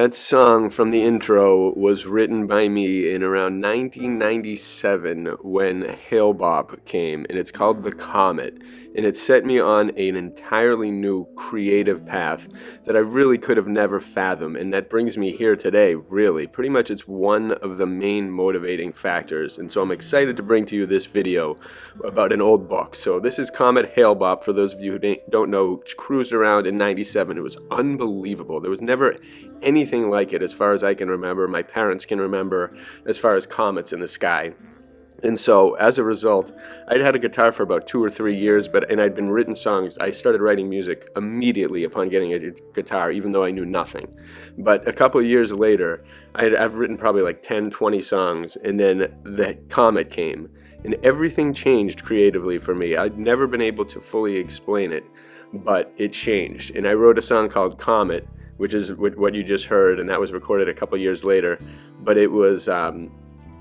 That song from the intro was written by me in around 1997 when Hail Bob came, and it's called The Comet, and it set me on an entirely new creative path that I really could have never fathomed, and that brings me here today, really. Pretty much it's one of the main motivating factors, and so I'm excited to bring to you this video about an old book. So this is Comet Hail Bob, for those of you who don't know, cruised around in 97. It was unbelievable. There was never anything like it as far as I can remember, my parents can remember, as far as comets in the sky. And so, as a result, I'd had a guitar for about 2 or 3 years, and I'd been written songs. I started writing music immediately upon getting a guitar, even though I knew nothing. But a couple of years later, I've written probably like 10, 20 songs, and then the comet came, and everything changed creatively for me. I'd never been able to fully explain it, but it changed. And I wrote a song called Comet, which is what you just heard, and that was recorded a couple years later. But it was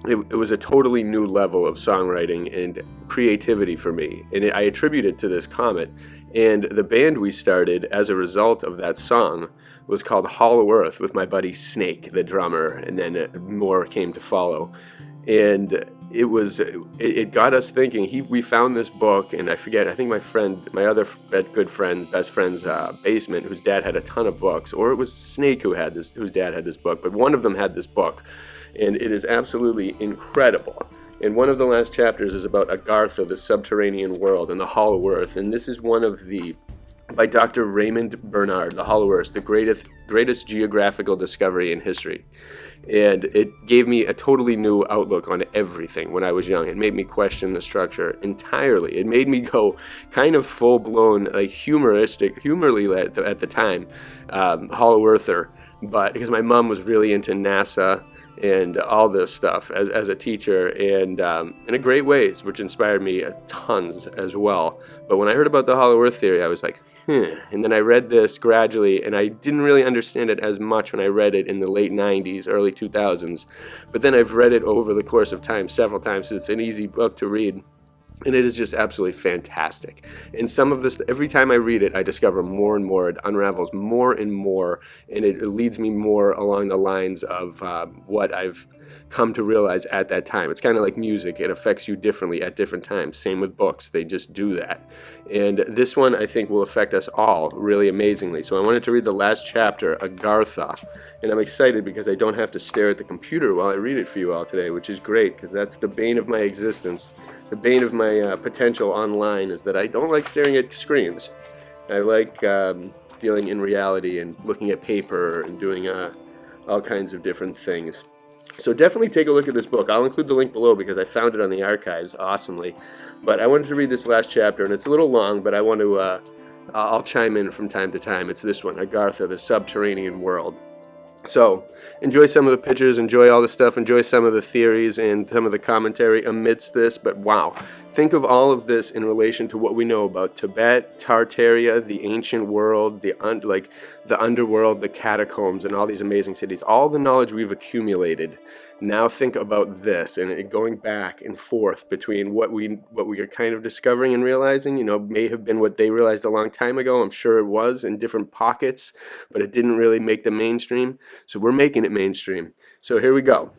it was a totally new level of songwriting and creativity for me, and I attribute it to this comet. And the band we started as a result of that song was called Hollow Earth, with my buddy Snake, the drummer, and then more came to follow. And it got us thinking. We found this book, and I think my other best friend's basement, whose dad had a ton of books, or it was Snake whose dad had this book, but one of them had this book, and it is absolutely incredible. And one of the last chapters is about Agartha, the subterranean world, and the Hollow Earth, and this is by Dr. Raymond Bernard, the Hollow Earth, the greatest geographical discovery in history. And it gave me a totally new outlook on everything when I was young. It made me question the structure entirely. It made me go kind of full-blown, like humorly at the time, Hollow Earther, but because my mom was really into NASA and all this stuff as a teacher, and in a great ways, which inspired me tons as well. But when I heard about the Hollow Earth theory, I was like, and then I read this gradually, and I didn't really understand it as much when I read it in the late 90s, early 2000s. But then I've read it over the course of time several times, so it's an easy book to read. And it is just absolutely fantastic. And some of this, every time I read it, I discover more and more. It unravels more and more, and it leads me more along the lines of what I've come to realize at that time. It's kind of like music. It affects you differently at different times. Same with books. They just do that. And this one, I think, will affect us all really amazingly. So I wanted to read the last chapter, Agartha. And I'm excited because I don't have to stare at the computer while I read it for you all today, which is great, because that's the bane of my existence. The bane of my potential online is that I don't like staring at screens. I like dealing in reality and looking at paper and doing all kinds of different things. So definitely take a look at this book. I'll include the link below because I found it on the archives awesomely. But I wanted to read this last chapter, and it's a little long, but I want to, I'll chime in from time to time. It's this one, Agartha, the subterranean world. So, enjoy some of the pictures, enjoy all the stuff, enjoy some of the theories and some of the commentary amidst this, but wow. Think of all of this in relation to what we know about Tibet, Tartaria, the ancient world, the underworld, the catacombs, and all these amazing cities. All the knowledge we've accumulated. Now think about this, and it going back and forth between what we are kind of discovering and realizing, may have been what they realized a long time ago. I'm sure it was in different pockets, but it didn't really make the mainstream. So we're making it mainstream. So here we go.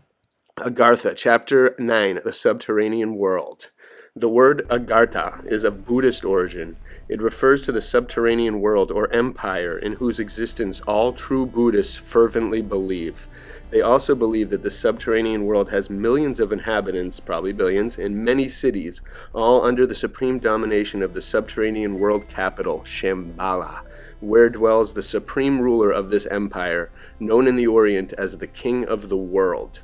Agartha, Chapter 9, The Subterranean World. The word Agarta is of Buddhist origin. It refers to the subterranean world or empire in whose existence all true Buddhists fervently believe. They also believe that the subterranean world has millions of inhabitants, probably billions, and many cities, all under the supreme domination of the subterranean world capital, Shambhala, where dwells the supreme ruler of this empire, known in the Orient as the King of the World.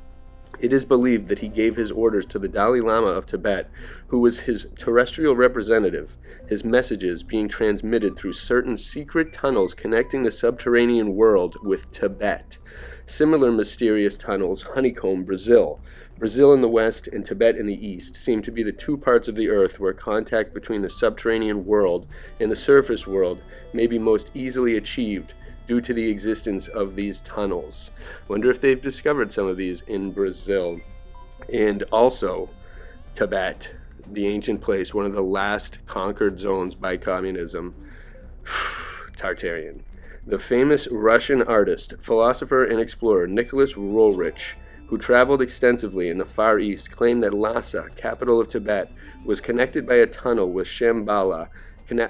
It is believed that he gave his orders to the Dalai Lama of Tibet, who was his terrestrial representative, his messages being transmitted through certain secret tunnels connecting the subterranean world with Tibet. Similar mysterious tunnels honeycomb Brazil. Brazil in the west and Tibet in the east seem to be the two parts of the earth where contact between the subterranean world and the surface world may be most easily achieved due to the existence of these tunnels. Wonder if they've discovered some of these in Brazil. And also Tibet, the ancient place, one of the last conquered zones by communism. Tartarian. The famous Russian artist, philosopher, and explorer Nicholas Roerich, who traveled extensively in the Far East, claimed that Lhasa, capital of Tibet, was connected by a tunnel with Shambhala,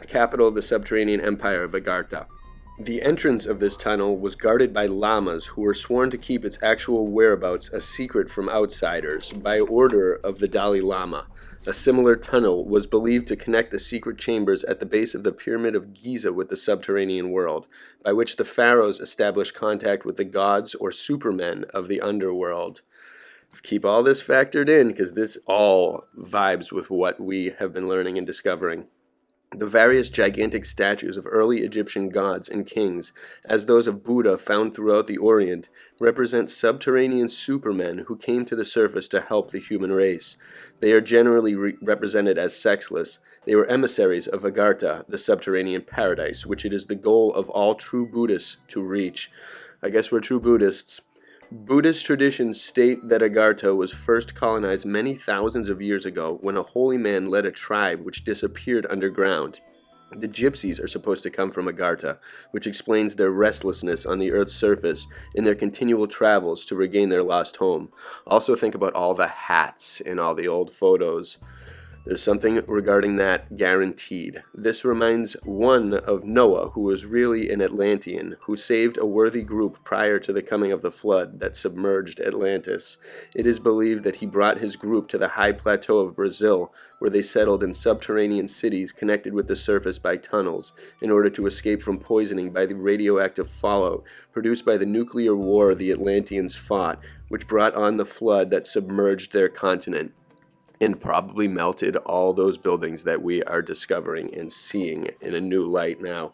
capital of the subterranean empire of Agarta. The entrance of this tunnel was guarded by lamas who were sworn to keep its actual whereabouts a secret from outsiders by order of the Dalai Lama. A similar tunnel was believed to connect the secret chambers at the base of the Pyramid of Giza with the subterranean world, by which the pharaohs established contact with the gods or supermen of the underworld. Keep all this factored in, because this all vibes with what we have been learning and discovering. The various gigantic statues of early Egyptian gods and kings, as those of Buddha found throughout the Orient, represent subterranean supermen who came to the surface to help the human race. They are generally represented as sexless. They were emissaries of Agarta, the subterranean paradise, which it is the goal of all true Buddhists to reach. I guess we're true Buddhists. Buddhist traditions state that Agartha was first colonized many thousands of years ago when a holy man led a tribe which disappeared underground. The gypsies are supposed to come from Agartha, which explains their restlessness on the Earth's surface in their continual travels to regain their lost home. Also think about all the hats in all the old photos. There's something regarding that guaranteed. This reminds one of Noah, who was really an Atlantean, who saved a worthy group prior to the coming of the flood that submerged Atlantis. It is believed that he brought his group to the high plateau of Brazil, where they settled in subterranean cities connected with the surface by tunnels, in order to escape from poisoning by the radioactive fallout produced by the nuclear war the Atlanteans fought, which brought on the flood that submerged their continent and probably melted all those buildings that we are discovering and seeing in a new light now.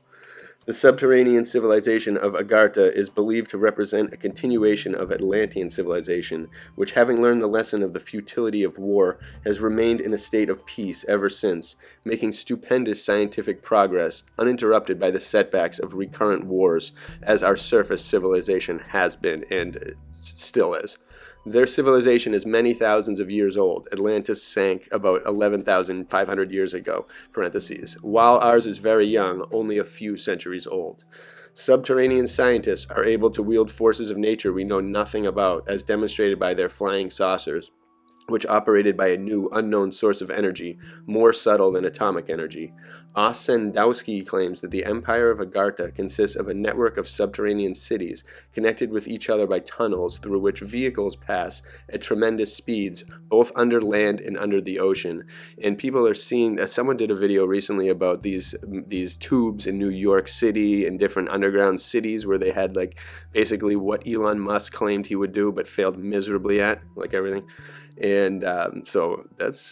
The subterranean civilization of Agartha is believed to represent a continuation of Atlantean civilization, which, having learned the lesson of the futility of war, has remained in a state of peace ever since, making stupendous scientific progress, uninterrupted by the setbacks of recurrent wars, as our surface civilization has been and still is. Their civilization is many thousands of years old. Atlantis sank about 11,500 years ago, parentheses, while ours is very young, only a few centuries old. Subterranean scientists are able to wield forces of nature we know nothing about, as demonstrated by their flying saucers, which operated by a new, unknown source of energy, more subtle than atomic energy. Ossendowski claims that the Empire of Agartha consists of a network of subterranean cities connected with each other by tunnels through which vehicles pass at tremendous speeds, both under land and under the ocean. And people are seeing, someone did a video recently about these tubes in New York City and different underground cities where they had like basically what Elon Musk claimed he would do but failed miserably at, like everything. And so that's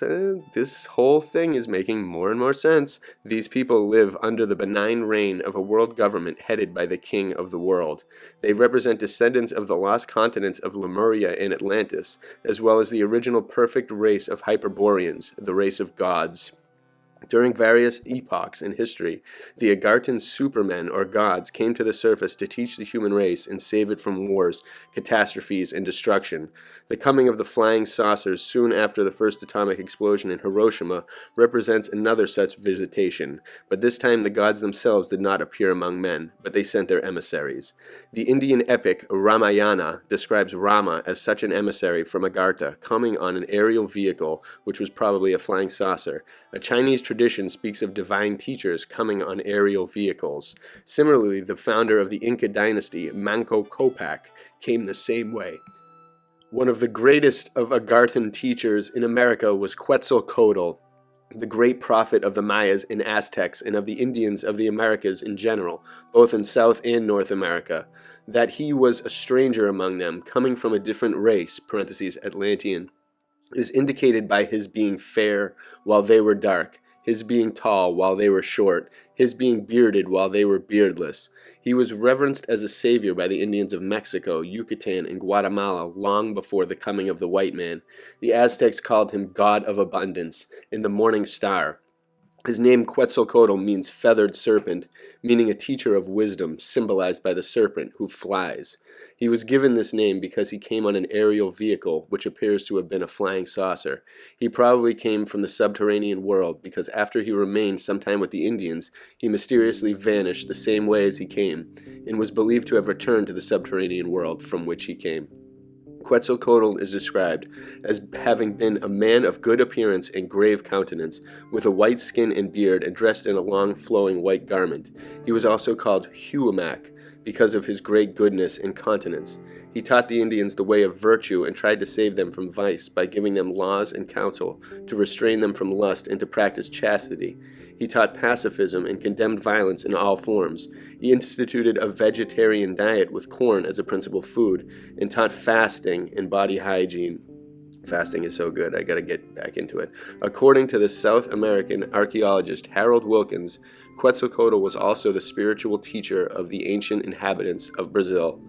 this whole thing is making more and more sense. These people live under the benign reign of a world government headed by the king of the world. They represent descendants of the lost continents of Lemuria and Atlantis, as well as the original perfect race of Hyperboreans, the race of gods. During various epochs in history, the Agartan supermen or gods came to the surface to teach the human race and save it from wars, catastrophes, and destruction. The coming of the flying saucers soon after the first atomic explosion in Hiroshima represents another such visitation, but this time the gods themselves did not appear among men, but they sent their emissaries. The Indian epic Ramayana describes Rama as such an emissary from Agartha coming on an aerial vehicle, which was probably a flying saucer. A Chinese tradition speaks of divine teachers coming on aerial vehicles. Similarly, the founder of the Inca dynasty, Manco Capac, came the same way. One of the greatest of Agarthan teachers in America was Quetzalcoatl, the great prophet of the Mayas and Aztecs and of the Indians of the Americas in general, both in South and North America. That he was a stranger among them, coming from a different race, parentheses, Atlantean, is indicated by his being fair while they were dark, his being tall while they were short, his being bearded while they were beardless. He was reverenced as a savior by the Indians of Mexico, Yucatan, and Guatemala long before the coming of the white man. The Aztecs called him God of Abundance and the Morning Star. His name Quetzalcoatl means feathered serpent, meaning a teacher of wisdom, symbolized by the serpent who flies. He was given this name because he came on an aerial vehicle, which appears to have been a flying saucer. He probably came from the subterranean world because after he remained some time with the Indians, he mysteriously vanished the same way as he came, and was believed to have returned to the subterranean world from which he came. Quetzalcoatl is described as having been a man of good appearance and grave countenance, with a white skin and beard, and dressed in a long flowing white garment. He was also called Huamak, because of his great goodness and continence. He taught the Indians the way of virtue and tried to save them from vice by giving them laws and counsel, to restrain them from lust and to practice chastity. He taught pacifism and condemned violence in all forms. He instituted a vegetarian diet with corn as a principal food, and taught fasting and body hygiene. Fasting is so good, I gotta get back into it. According to the South American archaeologist Harold Wilkins, Quetzalcoatl was also the spiritual teacher of the ancient inhabitants of Brazil.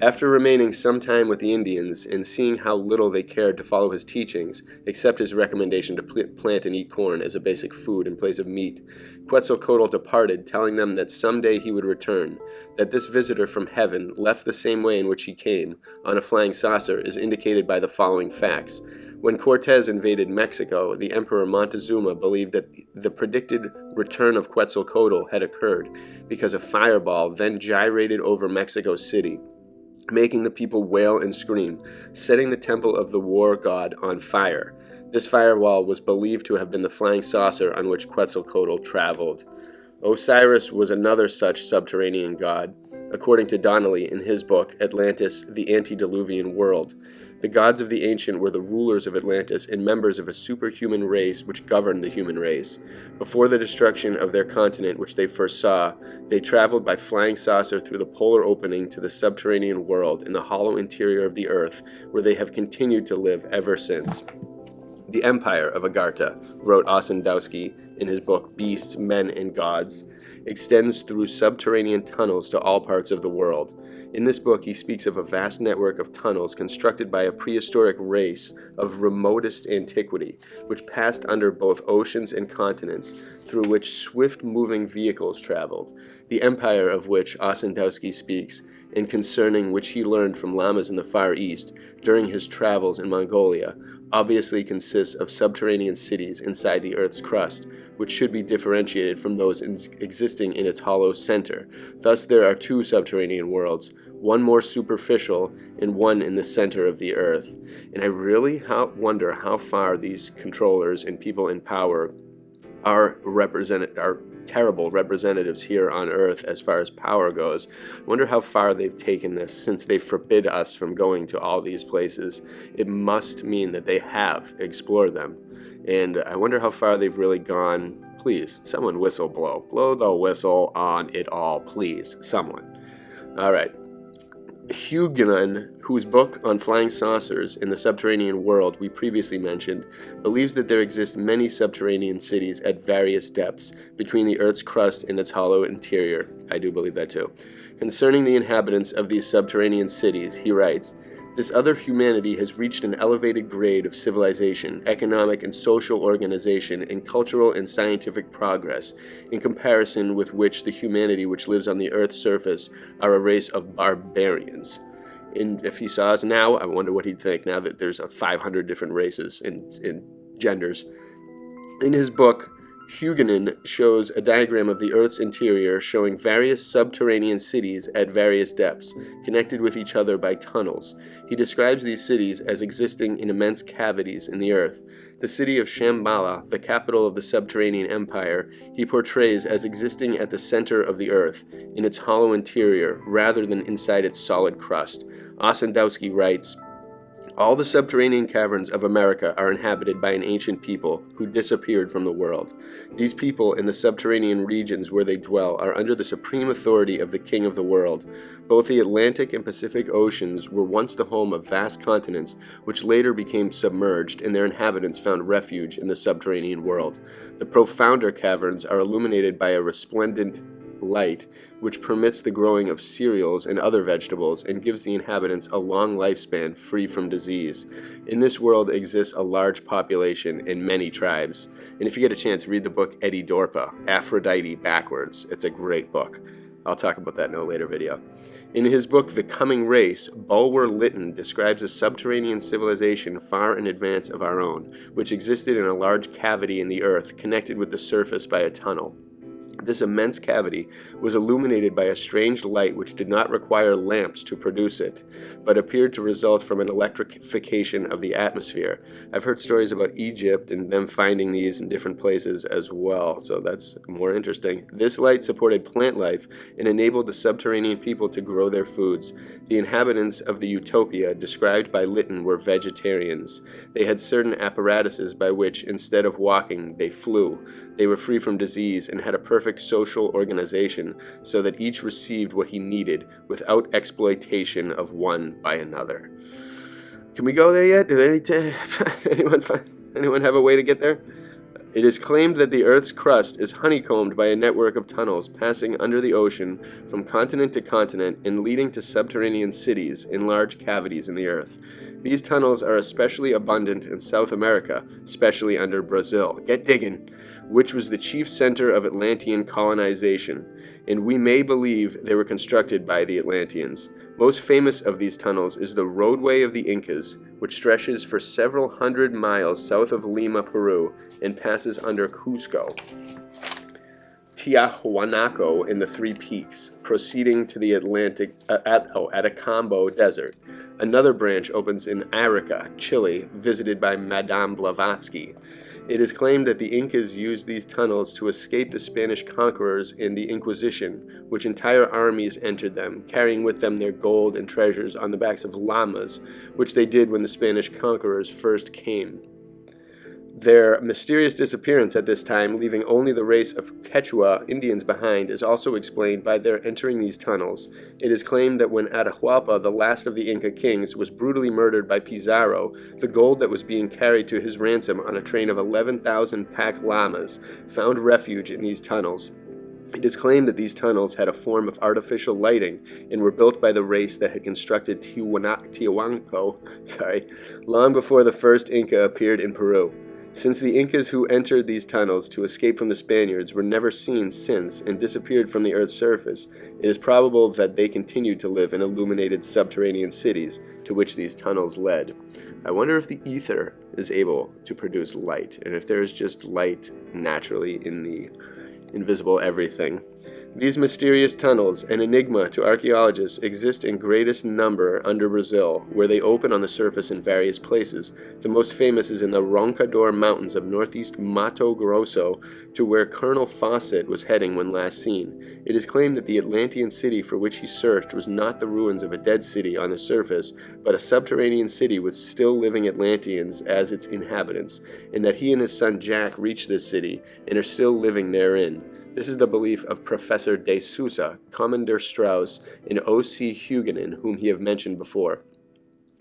After remaining some time with the Indians and seeing how little they cared to follow his teachings, except his recommendation to plant and eat corn as a basic food in place of meat, Quetzalcoatl departed, telling them that someday he would return. That this visitor from heaven left the same way in which he came, on a flying saucer, is indicated by the following facts. When Cortez invaded Mexico, the Emperor Montezuma believed that the predicted return of Quetzalcoatl had occurred because a fireball then gyrated over Mexico City, making the people wail and scream, setting the temple of the war god on fire. This firewall was believed to have been the flying saucer on which Quetzalcoatl traveled. Osiris was another such subterranean god, according to Donnelly in his book, Atlantis, the Antediluvian World. The gods of the ancient were the rulers of Atlantis and members of a superhuman race which governed the human race. Before the destruction of their continent, which they first saw, they traveled by flying saucer through the polar opening to the subterranean world in the hollow interior of the earth, where they have continued to live ever since. The Empire of Agarta, wrote Ossendowski in his book Beasts, Men, and Gods, extends through subterranean tunnels to all parts of the world. In this book, he speaks of a vast network of tunnels constructed by a prehistoric race of remotest antiquity, which passed under both oceans and continents, through which swift-moving vehicles traveled, the empire of which Ossendowski speaks, and concerning which he learned from lamas in the Far East during his travels in Mongolia, obviously consists of subterranean cities inside the Earth's crust, which should be differentiated from those existing in its hollow center. Thus there are two subterranean worlds, one more superficial and one in the center of the Earth. And I really wonder how far these controllers and people in power are terrible representatives here on Earth as far as power goes. I wonder how far they've taken this since they forbid us from going to all these places. It must mean that they have explored them. And I wonder how far they've really gone. Please, someone whistle blow. Blow the whistle on it all, please. Someone. All right. Huguenin, whose book on flying saucers in the subterranean world we previously mentioned, believes that there exist many subterranean cities at various depths between the Earth's crust and its hollow interior. I do believe that too. Concerning the inhabitants of these subterranean cities, he writes, "This other humanity has reached an elevated grade of civilization, economic and social organization, and cultural and scientific progress, in comparison with which the humanity which lives on the Earth's surface are a race of barbarians." And if he saw us now, I wonder what he'd think now that there's 500 different races and genders. In his book, Huguenin shows a diagram of the Earth's interior showing various subterranean cities at various depths, connected with each other by tunnels. He describes these cities as existing in immense cavities in the Earth. The city of Shambhala, the capital of the subterranean empire, he portrays as existing at the center of the Earth, in its hollow interior, rather than inside its solid crust. Ossendowski writes, "All the subterranean caverns of America are inhabited by an ancient people who disappeared from the world. These people in the subterranean regions where they dwell are under the supreme authority of the king of the world. Both the Atlantic and Pacific Oceans were once the home of vast continents which later became submerged, and their inhabitants found refuge in the subterranean world. The profounder caverns are illuminated by a resplendent light, which permits the growing of cereals and other vegetables and gives the inhabitants a long lifespan free from disease. In this world exists a large population and many tribes. And if you get a chance, read the book Eddie Dorpa, Aphrodite Backwards. It's a great book. I'll talk about that in a later video. In his book, The Coming Race, Bulwer Lytton describes a subterranean civilization far in advance of our own, which existed in a large cavity in the earth connected with the surface by a tunnel. This immense cavity was illuminated by a strange light which did not require lamps to produce it, but appeared to result from an electrification of the atmosphere. I've heard stories about Egypt and them finding these in different places as well, so that's more interesting. This light supported plant life and enabled the subterranean people to grow their foods. The inhabitants of the utopia described by Lytton were vegetarians. They had certain apparatuses by which, instead of walking, they flew. They were free from disease and had a perfect social organization so that each received what he needed without exploitation of one by another. Can we go there yet? Anyone have a way to get there? It is claimed that the Earth's crust is honeycombed by a network of tunnels passing under the ocean from continent to continent and leading to subterranean cities in large cavities in the Earth. These tunnels are especially abundant in South America, especially under Brazil. Get digging! Which was the chief center of Atlantean colonization, and we may believe they were constructed by the Atlanteans. Most famous of these tunnels is the roadway of the Incas, which stretches for several hundred miles south of Lima, Peru, and passes under Cusco, Tiahuanaco, and the Three Peaks, proceeding to the Atacambo Desert. Another branch opens in Arica, Chile, visited by Madame Blavatsky. It is claimed that the Incas used these tunnels to escape the Spanish conquerors in the Inquisition, which entire armies entered them, carrying with them their gold and treasures on the backs of llamas, which they did when the Spanish conquerors first came. Their mysterious disappearance at this time, leaving only the race of Quechua Indians behind, is also explained by their entering these tunnels. It is claimed that when Atahualpa, the last of the Inca kings, was brutally murdered by Pizarro, the gold that was being carried to his ransom on a train of 11,000 pack llamas found refuge in these tunnels. It is claimed that these tunnels had a form of artificial lighting and were built by the race that had constructed Tiahuanaco, long before the first Inca appeared in Peru. Since the Incas who entered these tunnels to escape from the Spaniards were never seen since and disappeared from the Earth's surface, it is probable that they continued to live in illuminated subterranean cities to which these tunnels led. I wonder if the ether is able to produce light, and if there is just light naturally in the invisible everything. These mysterious tunnels, an enigma to archaeologists, exist in greatest number under Brazil, where they open on the surface in various places. The most famous is in the Roncador Mountains of northeast Mato Grosso, to where Colonel Fawcett was heading when last seen. It is claimed that the Atlantean city for which he searched was not the ruins of a dead city on the surface, but a subterranean city with still living Atlanteans as its inhabitants, and that he and his son Jack reached this city and are still living therein. This is the belief of Professor de Souza, Commander Strauss, and O.C. Huguenin, whom he have mentioned before.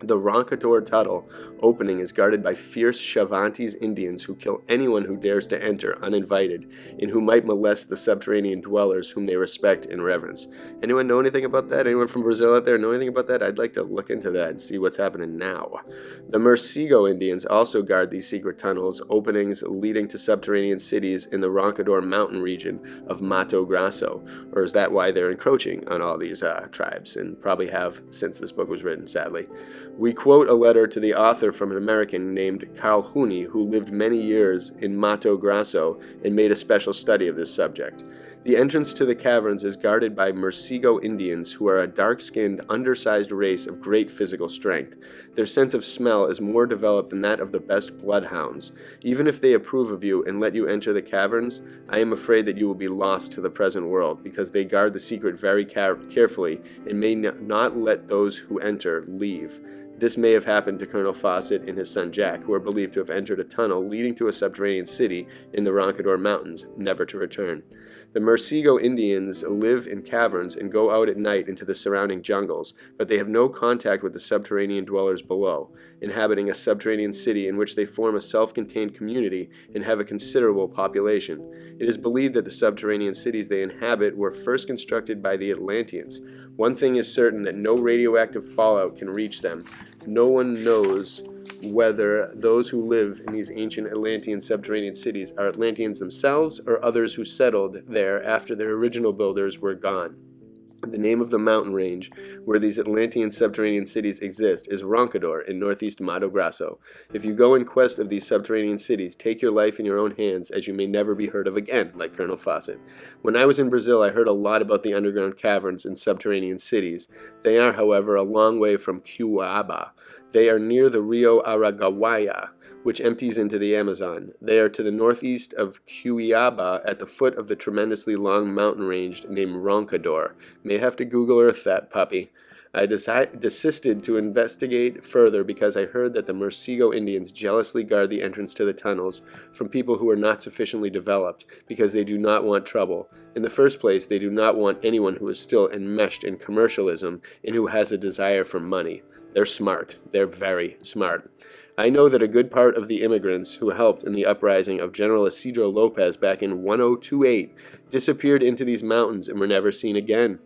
The Roncador Tunnel opening is guarded by fierce Chavantes Indians who kill anyone who dares to enter uninvited and who might molest the subterranean dwellers whom they respect and reverence. Anyone know anything about that? Anyone from Brazil out there know anything about that? I'd like to look into that and see what's happening now. The Murcigo Indians also guard these secret tunnels, openings leading to subterranean cities in the Roncador mountain region of Mato Grosso. Or is that why they're encroaching on all these tribes, and probably have since this book was written, sadly. We quote a letter to the author from an American named Carl Hooney, who lived many years in Mato Grosso and made a special study of this subject. The entrance to the caverns is guarded by Murcigo Indians, who are a dark-skinned, undersized race of great physical strength. Their sense of smell is more developed than that of the best bloodhounds. Even if they approve of you and let you enter the caverns, I am afraid that you will be lost to the present world, because they guard the secret very carefully and may not let those who enter leave. This may have happened to Colonel Fawcett and his son Jack, who are believed to have entered a tunnel leading to a subterranean city in the Roncador Mountains, never to return. The Mursego Indians live in caverns and go out at night into the surrounding jungles, but they have no contact with the subterranean dwellers below, inhabiting a subterranean city in which they form a self-contained community and have a considerable population. It is believed that the subterranean cities they inhabit were first constructed by the Atlanteans. One thing is certain, that no radioactive fallout can reach them. No one knows whether those who live in these ancient Atlantean subterranean cities are Atlanteans themselves or others who settled there after their original builders were gone. The name of the mountain range where these Atlantean subterranean cities exist is Roncador in northeast Mato Grosso. If you go in quest of these subterranean cities, take your life in your own hands, as you may never be heard of again, like Colonel Fawcett. When I was in Brazil, I heard a lot about the underground caverns and subterranean cities. They are, however, a long way from Cuiabá. They are near the Rio Araguaia, which empties into the Amazon. They are to the northeast of Cuiabá at the foot of the tremendously long mountain range named Roncador. May have to Google Earth that puppy. I desisted to investigate further because I heard that the Mursego Indians jealously guard the entrance to the tunnels from people who are not sufficiently developed, because they do not want trouble. In the first place, they do not want anyone who is still enmeshed in commercialism and who has a desire for money. They're smart. They're very smart. I know that a good part of the immigrants who helped in the uprising of General Isidro Lopez back in 1028 disappeared into these mountains and were never seen again.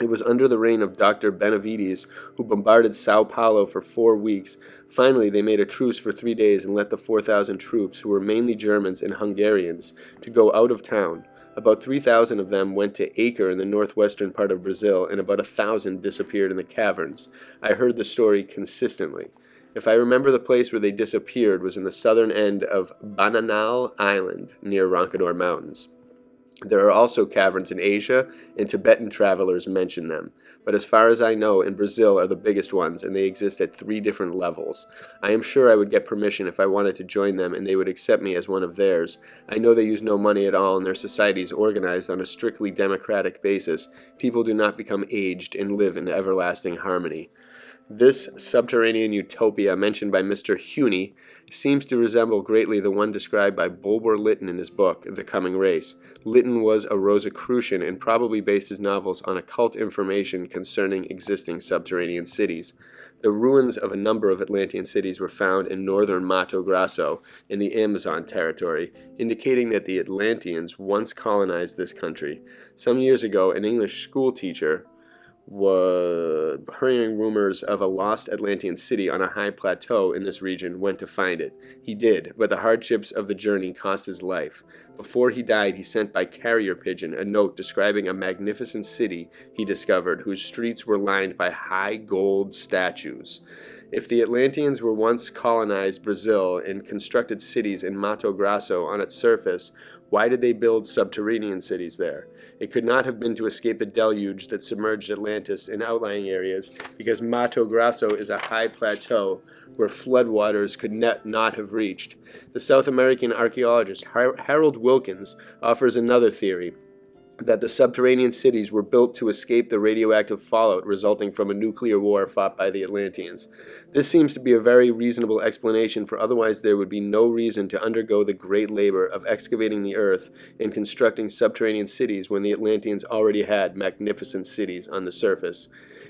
It was under the reign of Dr. Benavides, who bombarded Sao Paulo for 4 weeks. Finally, they made a truce for 3 days and let the 4,000 troops, who were mainly Germans and Hungarians, to go out of town. About 3,000 of them went to Acre in the northwestern part of Brazil, and about 1,000 disappeared in the caverns. I heard the story consistently. If I remember, the place where they disappeared was in the southern end of Bananal Island, near Roncador Mountains. There are also caverns in Asia, and Tibetan travelers mention them. But as far as I know, in Brazil are the biggest ones, and they exist at 3 different levels. I am sure I would get permission if I wanted to join them, and they would accept me as one of theirs. I know they use no money at all, and their society is organized on a strictly democratic basis. People do not become aged and live in everlasting harmony. This subterranean utopia mentioned by Mr. Huny seems to resemble greatly the one described by Bulwer Lytton in his book, The Coming Race. Lytton was a Rosicrucian and probably based his novels on occult information concerning existing subterranean cities. The ruins of a number of Atlantean cities were found in northern Mato Grosso in the Amazon territory, indicating that the Atlanteans once colonized this country. Some years ago, an English school teacher was hearing rumors of a lost Atlantean city on a high plateau in this region, went to find it. He did, but the hardships of the journey cost his life. Before he died, he sent by carrier pigeon a note describing a magnificent city he discovered, whose streets were lined by high gold statues. If the Atlanteans were once colonized Brazil and constructed cities in Mato Grosso on its surface, why did they build subterranean cities there? It could not have been to escape the deluge that submerged Atlantis in outlying areas, because Mato Grosso is a high plateau where floodwaters could not have reached. The South American archaeologist Harold Wilkins offers another theory, that the subterranean cities were built to escape the radioactive fallout resulting from a nuclear war fought by the Atlanteans. This seems to be a very reasonable explanation, for otherwise there would be no reason to undergo the great labor of excavating the earth and constructing subterranean cities when the Atlanteans already had magnificent cities on the surface.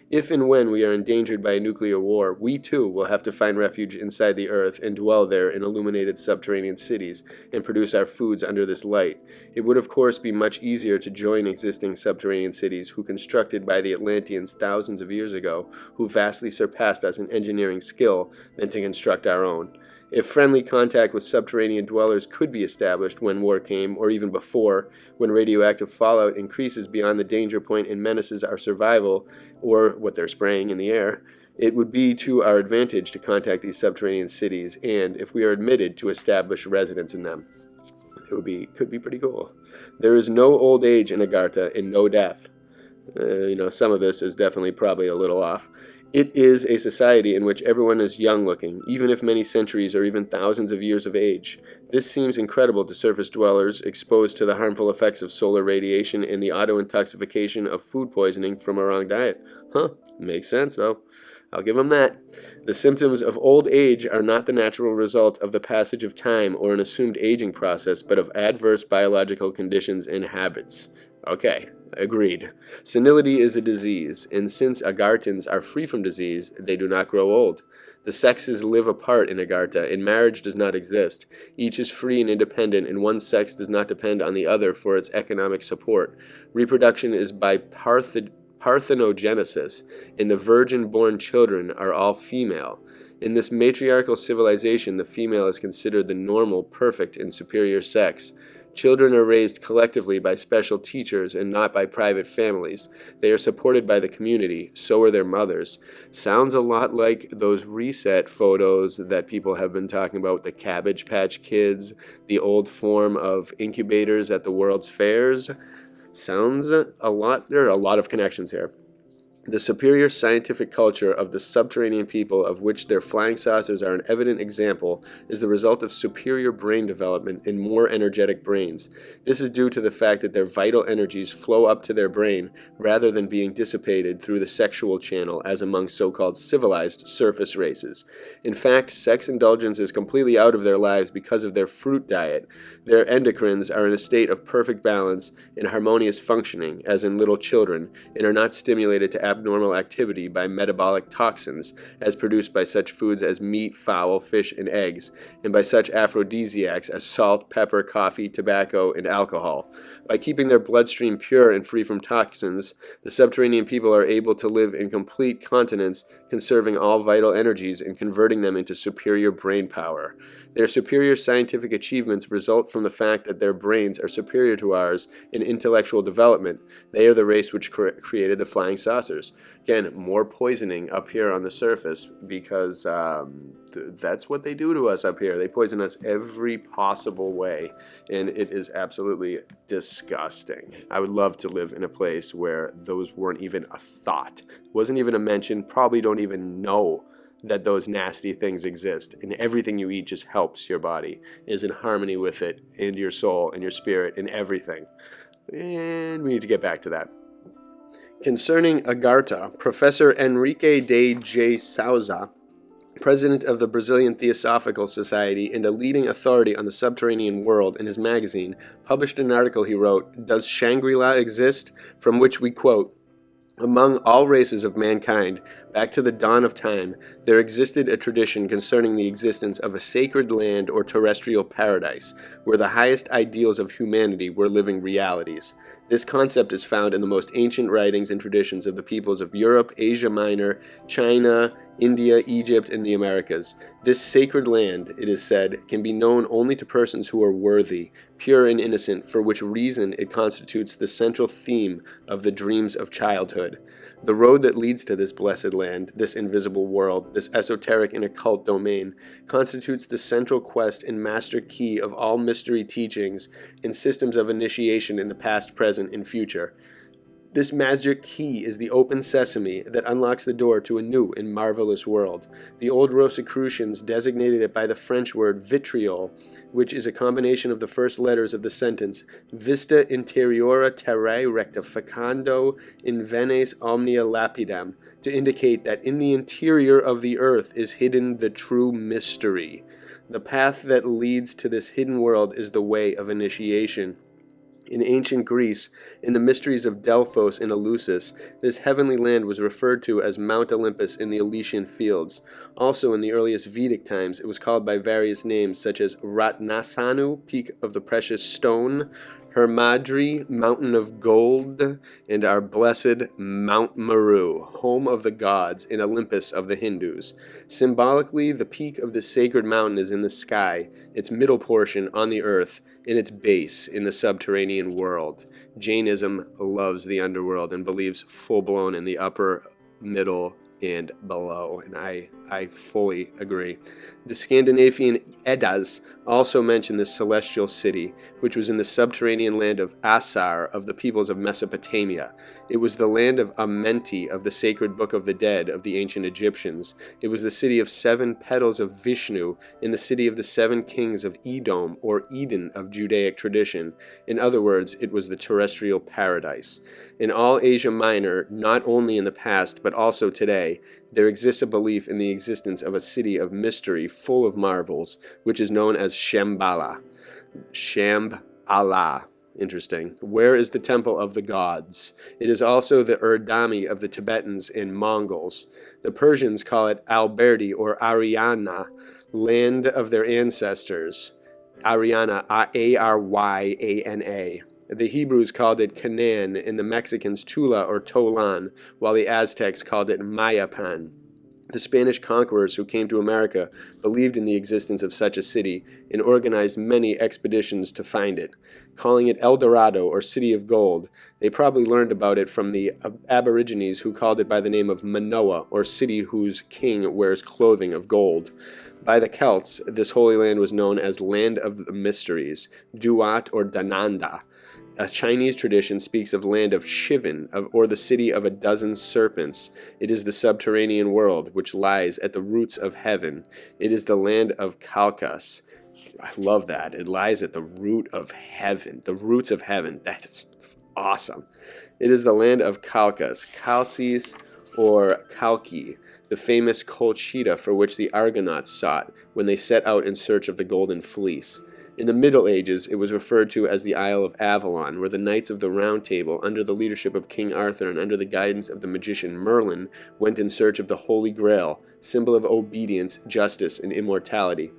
If and when we are endangered by a nuclear war, we too will have to find refuge inside the earth and dwell there in illuminated subterranean cities and produce our foods under this light. It would of course be much easier to join existing subterranean cities who constructed by the Atlanteans thousands of years ago, who vastly surpassed us in engineering skill, than to construct our own. If friendly contact with subterranean dwellers could be established when war came, or even before, when radioactive fallout increases beyond the danger point and menaces our survival, or what they're spraying in the air, it would be to our advantage to contact these subterranean cities, and, if we are admitted, to establish residence in them. Could be pretty cool. There is no old age in Agarta and no death. Some of this is definitely probably a little off. It is a society in which everyone is young-looking, even if many centuries or even thousands of years of age. This seems incredible to surface dwellers exposed to the harmful effects of solar radiation and the auto-intoxication of food poisoning from a wrong diet. Makes sense, though. I'll give them that. The symptoms of old age are not the natural result of the passage of time or an assumed aging process, but of adverse biological conditions and habits. Okay, agreed. Senility is a disease, and since Agartans are free from disease, they do not grow old. The sexes live apart in Agartha, and marriage does not exist. Each is free and independent, and one sex does not depend on the other for its economic support. Reproduction is by parthenogenesis, and the virgin-born children are all female. In this matriarchal civilization, the female is considered the normal, perfect, and superior sex. Children are raised collectively by special teachers and not by private families. They are supported by the community. So are their mothers. Sounds a lot like those reset photos that people have been talking about, the Cabbage Patch Kids, the old form of incubators at the World's Fairs. Sounds a lot. There are a lot of connections here. The superior scientific culture of the subterranean people, of which their flying saucers are an evident example, is the result of superior brain development and more energetic brains. This is due to the fact that their vital energies flow up to their brain rather than being dissipated through the sexual channel as among so-called civilized surface races. In fact, sex indulgence is completely out of their lives because of their fruit diet. Their endocrines are in a state of perfect balance and harmonious functioning, as in little children, and are not stimulated to abnormal activity by metabolic toxins as produced by such foods as meat, fowl, fish, and eggs, and by such aphrodisiacs as salt, pepper, coffee, tobacco, and alcohol. By keeping their bloodstream pure and free from toxins, the subterranean people are able to live in complete continence, conserving all vital energies and converting them into superior brain power. Their superior scientific achievements result from the fact that their brains are superior to ours in intellectual development. They are the race which created the flying saucers. Again, more poisoning up here on the surface because that's what they do to us up here. They poison us every possible way, and it is absolutely disgusting. I would love to live in a place where those weren't even a thought, wasn't even a mention, probably don't even know that those nasty things exist, and everything you eat just helps your body, is in harmony with it, and your soul, and your spirit, and everything. And we need to get back to that. Concerning Agarta, Professor Enrique de J. Souza, president of the Brazilian Theosophical Society and a leading authority on the subterranean world, in his magazine, published an article he wrote, "Does Shangri-La exist?" from which we quote, "Among all races of mankind, back to the dawn of time, there existed a tradition concerning the existence of a sacred land or terrestrial paradise, where the highest ideals of humanity were living realities. This concept is found in the most ancient writings and traditions of the peoples of Europe, Asia Minor, China, India, Egypt, and the Americas. This sacred land, it is said, can be known only to persons who are worthy, pure and innocent, for which reason it constitutes the central theme of the dreams of childhood. The road that leads to this blessed land, this invisible world, this esoteric and occult domain, constitutes the central quest and master key of all mystery teachings and systems of initiation in the past, present, and future. This magic key is the open sesame that unlocks the door to a new and marvelous world. The old Rosicrucians designated it by the French word vitriol, which is a combination of the first letters of the sentence Vista interiora terrae rectificando in venes omnia lapidem, to indicate that in the interior of the earth is hidden the true mystery. The path that leads to this hidden world is the way of initiation. In ancient Greece, in the mysteries of Delphos and Eleusis, this heavenly land was referred to as Mount Olympus in the Elysian fields. Also, in the earliest Vedic times, it was called by various names such as Ratnasanu, Peak of the Precious Stone, Hermadri, Mountain of Gold, and our blessed Mount Meru, home of the gods, and Olympus of the Hindus. Symbolically, the peak of this sacred mountain is in the sky, its middle portion on the earth, and its base in the subterranean world. Jainism loves the underworld and believes full-blown in the upper, middle, and below, and I fully agree. The Scandinavian Eddas also mention this celestial city, which was in the subterranean land of Asar of the peoples of Mesopotamia. It was the land of Amenti of the sacred Book of the Dead of the ancient Egyptians. It was the city of 7 petals of Vishnu, and the city of the 7 kings of Edom, or Eden of Judaic tradition. In other words, it was the terrestrial paradise. In all Asia Minor, not only in the past but also today, there exists a belief in the existence of a city of mystery full of marvels, which is known as Shambhala. Shambhala. Interesting. Where is the temple of the gods? It is also the Urdami of the Tibetans and Mongols. The Persians call it Alberti or Ariana, land of their ancestors. Ariana, Aryana. The Hebrews called it Canaan, and the Mexicans Tula or Tolan, while the Aztecs called it Mayapan. The Spanish conquerors who came to America believed in the existence of such a city and organized many expeditions to find it, calling it El Dorado or City of Gold. They probably learned about it from the Aborigines who called it by the name of Manoa, or city whose king wears clothing of gold. By the Celts, this holy land was known as Land of the Mysteries, Duat or Dananda. A Chinese tradition speaks of land of Shivan, or the city of a dozen serpents. It is the subterranean world, which lies at the roots of heaven. It is the land of Kalkas. I love that. It lies at the root of heaven. The roots of heaven. That's awesome. It is the land of Kalkas, Chalcis or Kalki, the famous Colchita for which the Argonauts sought when they set out in search of the Golden Fleece. In the Middle Ages, it was referred to as the Isle of Avalon, where the Knights of the Round Table, under the leadership of King Arthur and under the guidance of the magician Merlin, went in search of the Holy Grail, symbol of obedience, justice, and immortality.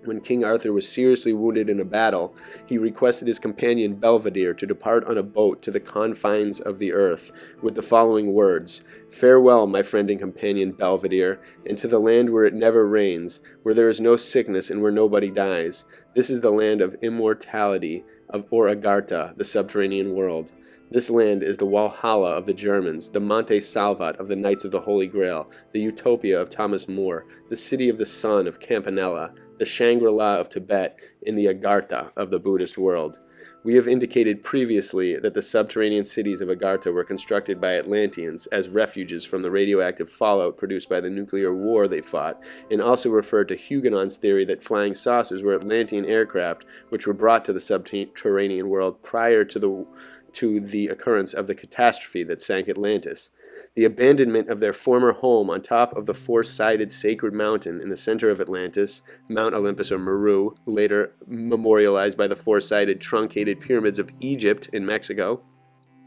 When King Arthur was seriously wounded in a battle, he requested his companion Belvedere to depart on a boat to the confines of the earth, with the following words: "Farewell, my friend and companion Belvedere, and to the land where it never rains, where there is no sickness and where nobody dies. This is the land of immortality, or Agarta, the subterranean world. This land is the Walhalla of the Germans, the Monte Salvat of the Knights of the Holy Grail, the Utopia of Thomas More, the City of the Sun of Campanella, the Shangri-la of Tibet, and the Agarta of the Buddhist world. We have indicated previously that the subterranean cities of Agarta were constructed by Atlanteans as refuges from the radioactive fallout produced by the nuclear war they fought, and also referred to Huguenot's theory that flying saucers were Atlantean aircraft which were brought to the subterranean world prior to the occurrence of the catastrophe that sank Atlantis. The abandonment of their former home on top of the four-sided sacred mountain in the center of Atlantis, Mount Olympus or Meru, later memorialized by the four-sided truncated pyramids of Egypt in Mexico,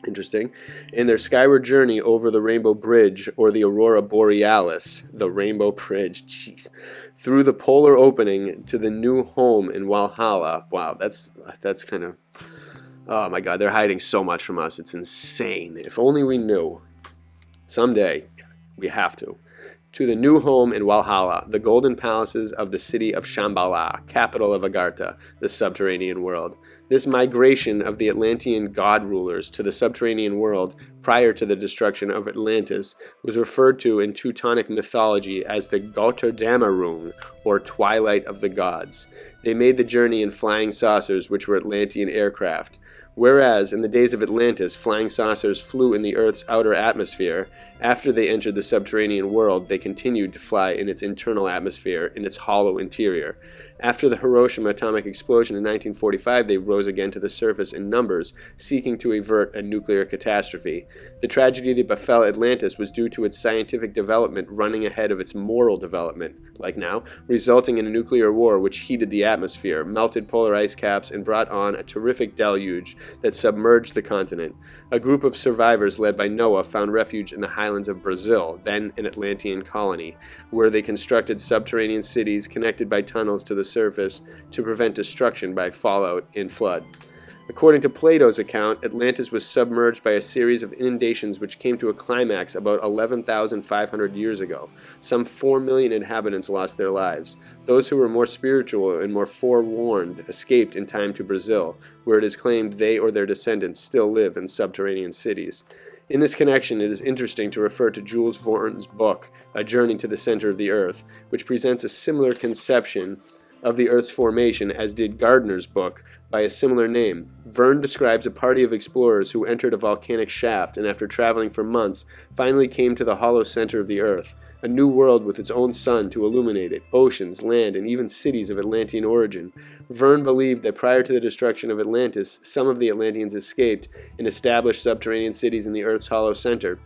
interesting, and their skyward journey over the Rainbow Bridge or the Aurora Borealis, the Rainbow Bridge, jeez, through the polar opening to the new home in Walhalla. Wow, that's kind of, oh my God, they're hiding so much from us. It's insane. If only we knew. Someday, we have to. To the new home in Walhalla, the golden palaces of the city of Shambhala, capital of Agartha, the subterranean world. This migration of the Atlantean god rulers to the subterranean world prior to the destruction of Atlantis was referred to in Teutonic mythology as the Götterdämmerung, or Twilight of the Gods. They made the journey in flying saucers, which were Atlantean aircraft. Whereas, in the days of Atlantis, flying saucers flew in the Earth's outer atmosphere, after they entered the subterranean world, they continued to fly in its internal atmosphere, in its hollow interior. After the Hiroshima atomic explosion in 1945, they rose again to the surface in numbers, seeking to avert a nuclear catastrophe. The tragedy that befell Atlantis was due to its scientific development running ahead of its moral development, like now, resulting in a nuclear war which heated the atmosphere, melted polar ice caps, and brought on a terrific deluge that submerged the continent. A group of survivors led by Noah found refuge in the highlands of Brazil, then an Atlantean colony, where they constructed subterranean cities connected by tunnels to the surface to prevent destruction by fallout and flood. According to Plato's account, Atlantis was submerged by a series of inundations which came to a climax about 11,500 years ago. Some 4 million inhabitants lost their lives. Those who were more spiritual and more forewarned escaped in time to Brazil, where it is claimed they or their descendants still live in subterranean cities. In this connection, it is interesting to refer to Jules Verne's book, A Journey to the Center of the Earth, which presents a similar conception of the Earth's formation as did Gardner's book by a similar name. Verne describes a party of explorers who entered a volcanic shaft and after traveling for months finally came to the hollow center of the Earth, a new world with its own sun to illuminate it, oceans, land, and even cities of Atlantean origin. Verne believed that prior to the destruction of Atlantis, some of the Atlanteans escaped and established subterranean cities in the Earth's hollow center.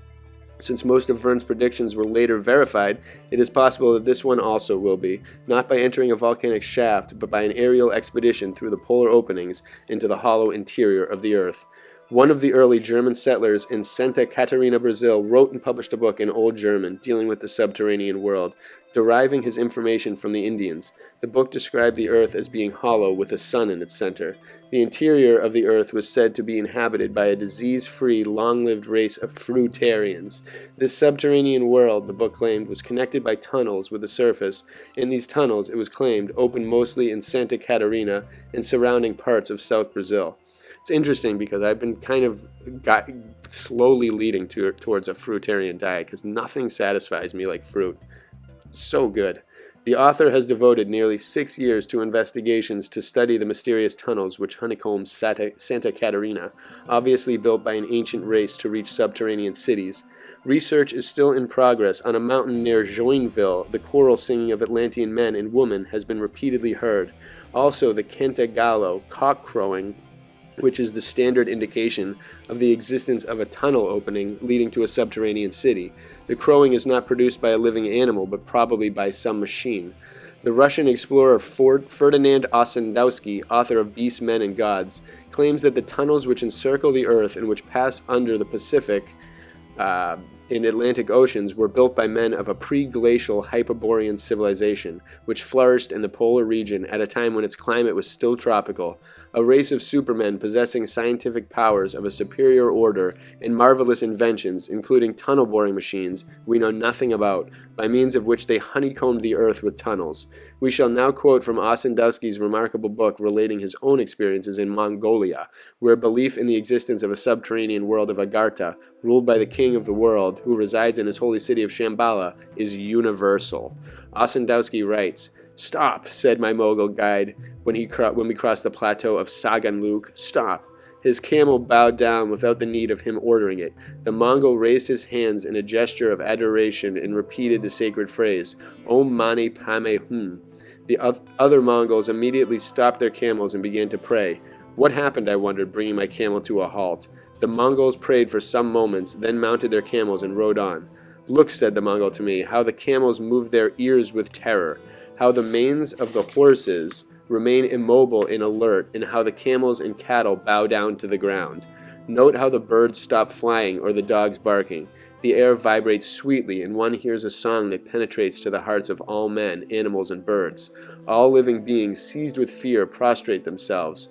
Since most of Verne's predictions were later verified, it is possible that this one also will be, not by entering a volcanic shaft, but by an aerial expedition through the polar openings into the hollow interior of the Earth. One of the early German settlers in Santa Catarina, Brazil, wrote and published a book in Old German dealing with the subterranean world, deriving his information from the Indians. The book described the Earth as being hollow with a sun in its center. The interior of the Earth was said to be inhabited by a disease-free, long-lived race of fruitarians. This subterranean world, the book claimed, was connected by tunnels with the surface, and these tunnels, it was claimed, opened mostly in Santa Catarina and surrounding parts of South Brazil. It's interesting because I've been kind of slowly leading towards a fruitarian diet because nothing satisfies me like fruit. So good. The author has devoted nearly 6 years to investigations to study the mysterious tunnels which honeycomb Santa Catarina, obviously built by an ancient race to reach subterranean cities. Research is still in progress on a mountain near Joinville. The choral singing of Atlantean men and women has been repeatedly heard. Also, the Cantagallo, cock crowing, which is the standard indication of the existence of a tunnel opening leading to a subterranean city. The crowing is not produced by a living animal, but probably by some machine. The Russian explorer Ferdinand Ossendowski, author of Beasts, Men, and Gods, claims that the tunnels which encircle the Earth and which pass under the Pacific in Atlantic oceans were built by men of a pre-glacial Hyperborean civilization, which flourished in the polar region at a time when its climate was still tropical, a race of supermen possessing scientific powers of a superior order and marvelous inventions, including tunnel-boring machines we know nothing about, by means of which they honeycombed the earth with tunnels. We shall now quote from Ossendowski's remarkable book relating his own experiences in Mongolia, where belief in the existence of a subterranean world of Agarta, ruled by the king of the world, who resides in his holy city of Shambhala, is universal. Ossendowski writes, "Stop," said my Mogul guide when we crossed the plateau of Saganluk. "Stop." His camel bowed down without the need of him ordering it. The Mongol raised his hands in a gesture of adoration and repeated the sacred phrase, Om Mani Padme Hum. The other Mongols immediately stopped their camels and began to pray. What happened, I wondered, bringing my camel to a halt? The Mongols prayed for some moments, then mounted their camels and rode on. "Look," said the Mongol to me, "how the camels move their ears with terror, how the manes of the horses remain immobile and alert, and how the camels and cattle bow down to the ground. Note how the birds stop flying or the dogs barking. The air vibrates sweetly, and one hears a song that penetrates to the hearts of all men, animals, and birds. All living beings, seized with fear, prostrate themselves.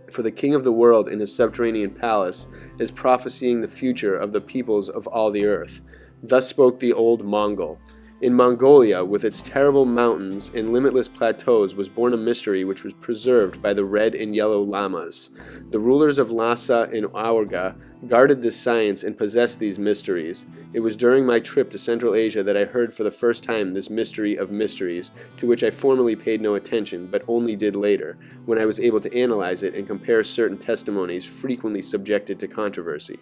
For the king of the world in his subterranean palace is prophesying the future of the peoples of all the earth." Thus spoke the old Mongol. In Mongolia, with its terrible mountains and limitless plateaus, was born a mystery which was preserved by the red and yellow lamas. The rulers of Lhasa and Aurga guarded this science and possessed these mysteries. It was during my trip to Central Asia that I heard for the first time this mystery of mysteries, to which I formerly paid no attention, but only did later, when I was able to analyze it and compare certain testimonies frequently subjected to controversy.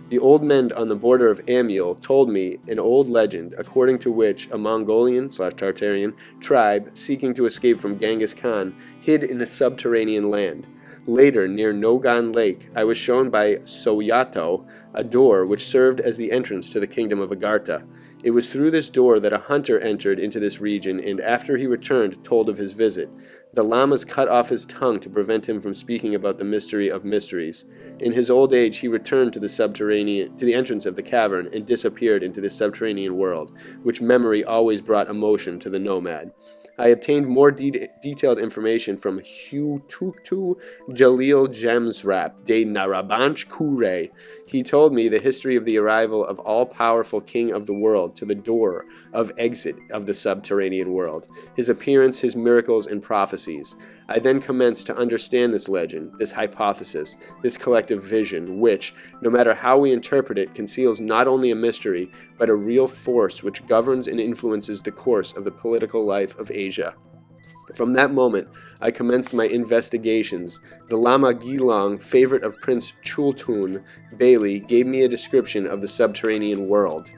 The old men on the border of Amiel told me an old legend, according to which a Mongolian/Tartarian tribe, seeking to escape from Genghis Khan, hid in a subterranean land. Later, near Nogan Lake, I was shown by Soyato a door which served as the entrance to the kingdom of Agarta. It was through this door that a hunter entered into this region and after he returned told of his visit. The lamas cut off his tongue to prevent him from speaking about the mystery of mysteries. In his old age he returned to the entrance of the cavern and disappeared into the subterranean world, which memory always brought emotion to the nomad. I obtained more detailed information from Hutuktu Jalil Jemsrap de Narabanch Kure. He told me the history of the arrival of all-powerful king of the world to the door of exit of the subterranean world, his appearance, his miracles, and prophecies. I then commenced to understand this legend, this hypothesis, this collective vision, which, no matter how we interpret it, conceals not only a mystery, but a real force which governs and influences the course of the political life of Asia. From that moment, I commenced my investigations. The Lama Gilong, favorite of Prince Chultun Bailey, gave me a description of the subterranean world.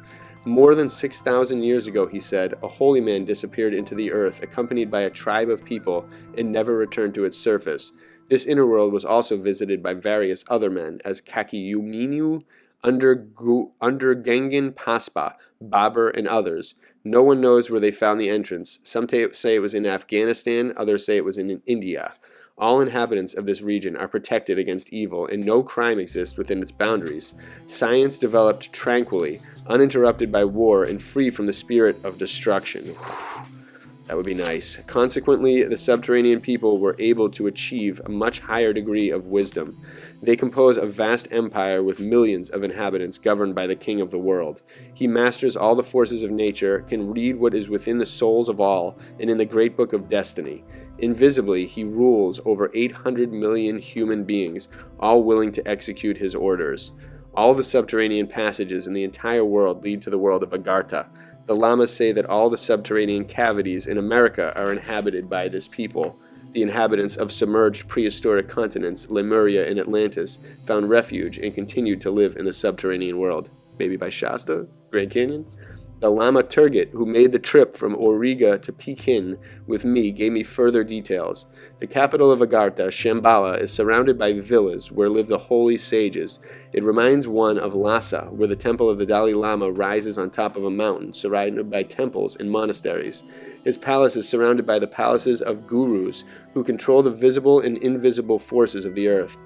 More than 6,000 years ago, he said, a holy man disappeared into the earth, accompanied by a tribe of people, and never returned to its surface. This inner world was also visited by various other men, as Kakiyuminu, under Genghis Paspa, Babur, and others. No one knows where they found the entrance. Some say it was in Afghanistan, others say it was in India. All inhabitants of this region are protected against evil, and no crime exists within its boundaries. Science developed tranquilly, uninterrupted by war, and free from the spirit of destruction. That would be nice. Consequently, the subterranean people were able to achieve a much higher degree of wisdom. They compose a vast empire with millions of inhabitants governed by the king of the world. He masters all the forces of nature, can read what is within the souls of all, and in the great book of destiny. Invisibly, he rules over 800 million human beings, all willing to execute his orders. All the subterranean passages in the entire world lead to the world of Agarta. The Lamas say that all the subterranean cavities in America are inhabited by this people. The inhabitants of submerged prehistoric continents, Lemuria and Atlantis, found refuge and continued to live in the subterranean world. Maybe by Shasta? Grand Canyon? The Lama Turgut, who made the trip from Auriga to Pekin with me, gave me further details. The capital of Agarta, Shambhala, is surrounded by villas where live the holy sages. It reminds one of Lhasa, where the temple of the Dalai Lama rises on top of a mountain, surrounded by temples and monasteries. Its palace is surrounded by the palaces of gurus, who control the visible and invisible forces of the earth,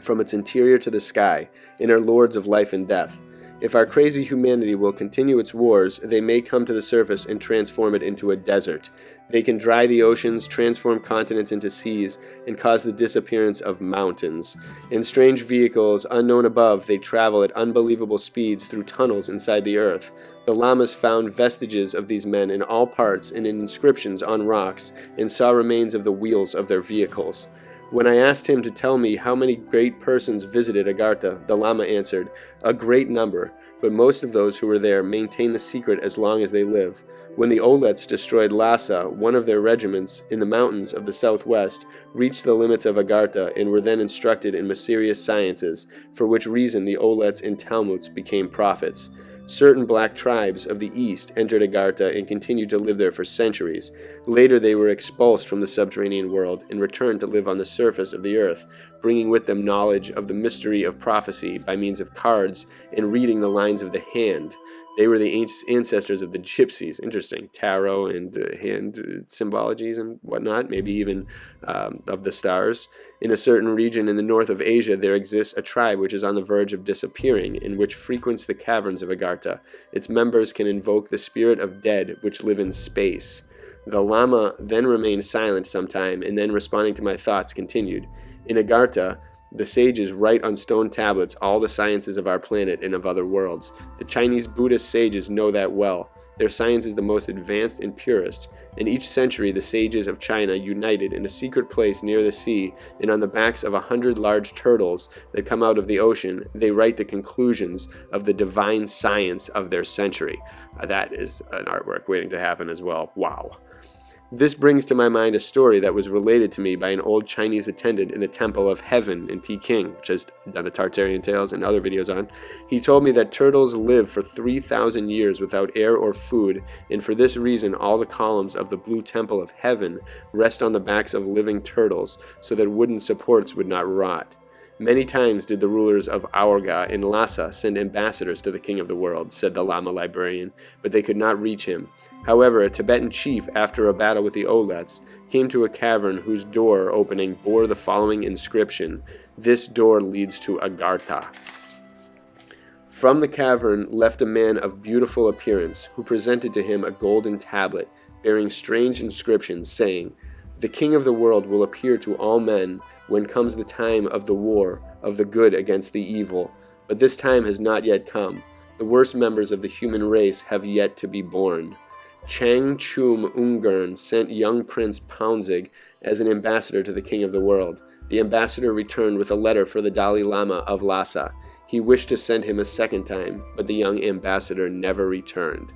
from its interior to the sky, and are lords of life and death. If our crazy humanity will continue its wars, they may come to the surface and transform it into a desert. They can dry the oceans, transform continents into seas, and cause the disappearance of mountains. In strange vehicles, unknown above, they travel at unbelievable speeds through tunnels inside the earth. The Lamas found vestiges of these men in all parts and in inscriptions on rocks, and saw remains of the wheels of their vehicles. When I asked him to tell me how many great persons visited Agartha, the Lama answered, "A great number, but most of those who were there maintain the secret as long as they live. When the Olets destroyed Lhasa, one of their regiments in the mountains of the southwest reached the limits of Agartha and were then instructed in mysterious sciences, for which reason the Olets and Talmuds became prophets. Certain black tribes of the east entered Agartha and continued to live there for centuries. Later they were expulsed from the subterranean world and returned to live on the surface of the earth, bringing with them knowledge of the mystery of prophecy by means of cards and reading the lines of the hand. They were the ancestors of the gypsies. Interesting. Tarot and hand symbologies and whatnot, maybe even of the stars. In a certain region in the north of Asia, there exists a tribe which is on the verge of disappearing and which frequents the caverns of Agartha. Its members can invoke the spirit of dead which live in space. The Lama then remained silent some time and then, responding to my thoughts, continued. In Agartha, the sages write on stone tablets all the sciences of our planet and of other worlds. The Chinese Buddhist sages know that well. Their science is the most advanced and purest. In each century, the sages of China united in a secret place near the sea, and on the backs of 100 large turtles that come out of the ocean, they write the conclusions of the divine science of their century. That is an artwork waiting to happen as well. Wow. This brings to my mind a story that was related to me by an old Chinese attendant in the Temple of Heaven in Peking, which has done the Tartarian Tales and other videos on. He told me that turtles live for 3,000 years without air or food, and for this reason all the columns of the Blue Temple of Heaven rest on the backs of living turtles, so that wooden supports would not rot. Many times did the rulers of Aurga and Lhasa send ambassadors to the king of the world, said the Lama librarian, but they could not reach him. However, a Tibetan chief, after a battle with the Olets, came to a cavern whose door opening bore the following inscription: "This door leads to Agartha." From the cavern left a man of beautiful appearance, who presented to him a golden tablet, bearing strange inscriptions, saying, "The king of the world will appear to all men when comes the time of the war of the good against the evil, but this time has not yet come. The worst members of the human race have yet to be born." Chang Chum Ungern sent young Prince Pounzig as an ambassador to the king of the world. The ambassador returned with a letter for the Dalai Lama of Lhasa. He wished to send him a second time, but the young ambassador never returned.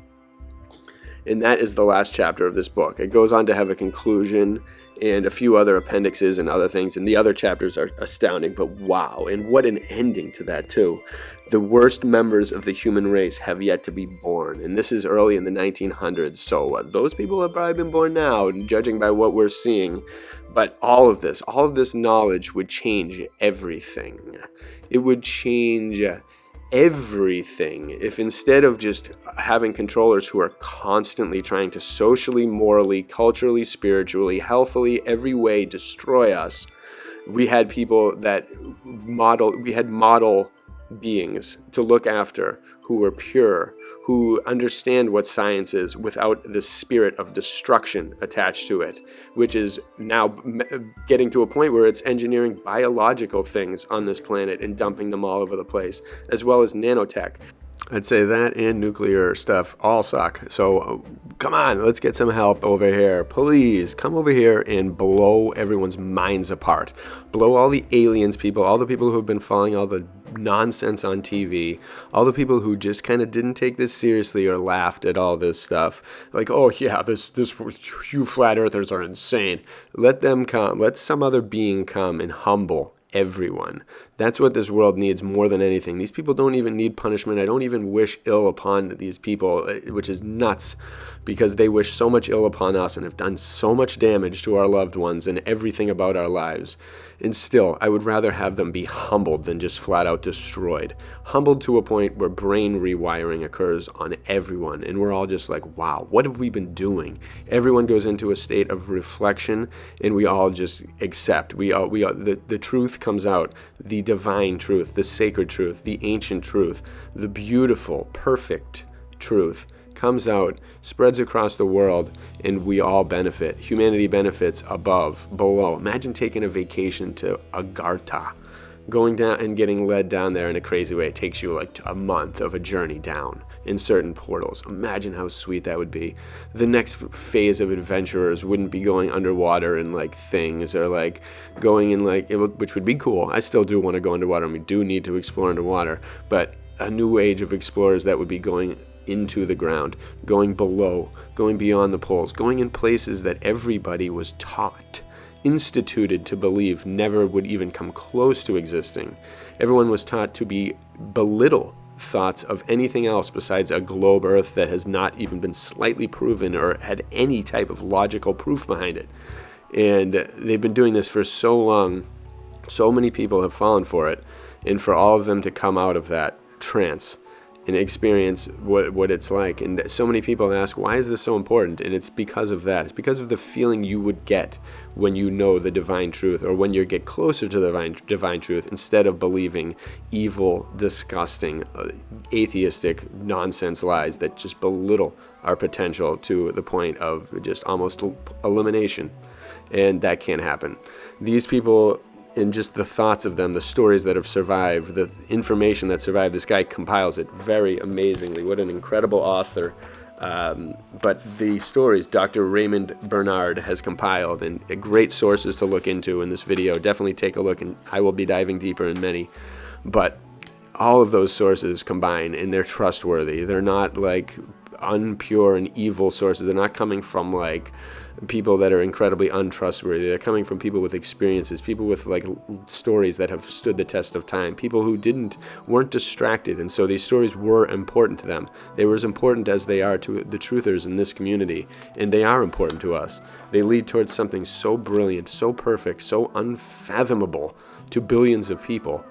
And that is the last chapter of this book. It goes on to have a conclusion and a few other appendixes and other things, and the other chapters are astounding, but wow, and what an ending to that too. The worst members of the human race have yet to be born, and this is early in the 1900s, so those people have probably been born now, judging by what we're seeing. But all of this knowledge would change everything. It would change everything, if instead of just having controllers who are constantly trying to socially, morally, culturally, spiritually, healthily, every way destroy us, we had people that we had model beings to look after who were pure, who understand what science is without the spirit of destruction attached to it, which is now getting to a point where it's engineering biological things on this planet and dumping them all over the place, as well as nanotech. I'd say that and nuclear stuff all suck. So come on, let's get some help over here. Please come over here and blow everyone's minds apart. Blow all the aliens people, all the people who have been following all the nonsense on TV, all the people who just kind of didn't take this seriously or laughed at all this stuff. Like, oh yeah, you flat earthers are insane. Let them come. Let some other being come and humble everyone. That's what this world needs more than anything. These people don't even need punishment. I don't even wish ill upon these people, which is nuts, because they wish so much ill upon us and have done so much damage to our loved ones and everything about our lives. And still, I would rather have them be humbled than just flat out destroyed. Humbled to a point where brain rewiring occurs on everyone, and we're all just like, wow, what have we been doing? Everyone goes into a state of reflection, and we all just accept. The truth comes out, the divine truth, the sacred truth, the ancient truth, the beautiful, perfect truth comes out, spreads across the world, and we all benefit. Humanity benefits above, below. Imagine taking a vacation to Agarta, going down and getting led down there in a crazy way. It takes you like a month of a journey down in certain portals. Imagine how sweet that would be. The next phase of adventurers wouldn't be going underwater in like things, or like going in like, which would be cool. I still do want to go underwater, and we do need to explore underwater, but a new age of explorers that would be going into the ground, going below, going beyond the poles, going in places that everybody was taught, instituted to believe never would even come close to existing. Everyone was taught to belittle thoughts of anything else besides a globe Earth that has not even been slightly proven or had any type of logical proof behind it. And they've been doing this for so long. So many people have fallen for it, and for all of them to come out of that trance and experience what it's like. And so many people ask, why is this so important? And it's because of that. It's because of the feeling you would get when you know the divine truth, or when you get closer to the divine truth, instead of believing evil, disgusting, atheistic nonsense lies that just belittle our potential to the point of just almost elimination. And that can't happen. These people, and just the thoughts of them, the stories that have survived, the information that survived. This guy compiles it very amazingly. What an incredible author. But the stories Dr. Raymond Bernard has compiled, and great sources to look into in this video. Definitely take a look, and I will be diving deeper in many. But all of those sources combine, and they're trustworthy. They're not like unpure and evil sources. They're not coming from like people that are incredibly untrustworthy. They're coming from people with experiences, people with like stories that have stood the test of time, people who weren't distracted, and so these stories were important to them. They were as important as they are to the truthers in this community, and they are important to us. They lead towards something so brilliant, so perfect, so unfathomable to billions of people.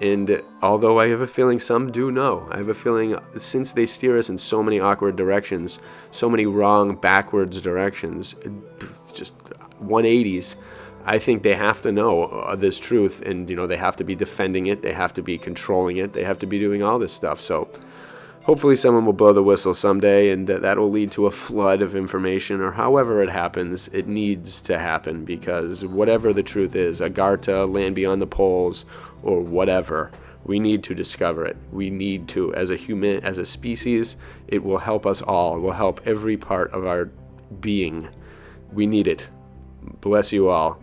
And although I have a feeling some do know, I have a feeling since they steer us in so many awkward directions, so many wrong, backwards directions, just 180s, I think they have to know this truth, and they have to be defending it, they have to be controlling it, they have to be doing all this stuff. So hopefully someone will blow the whistle someday, and that will lead to a flood of information, or however it happens, it needs to happen, because whatever the truth is, Agarta, land beyond the poles, or whatever, we need to discover it. We need to, as a species, it will help us all. It will help every part of our being. We need it. Bless you all.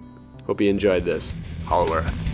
Hope you enjoyed this. Hollow Earth.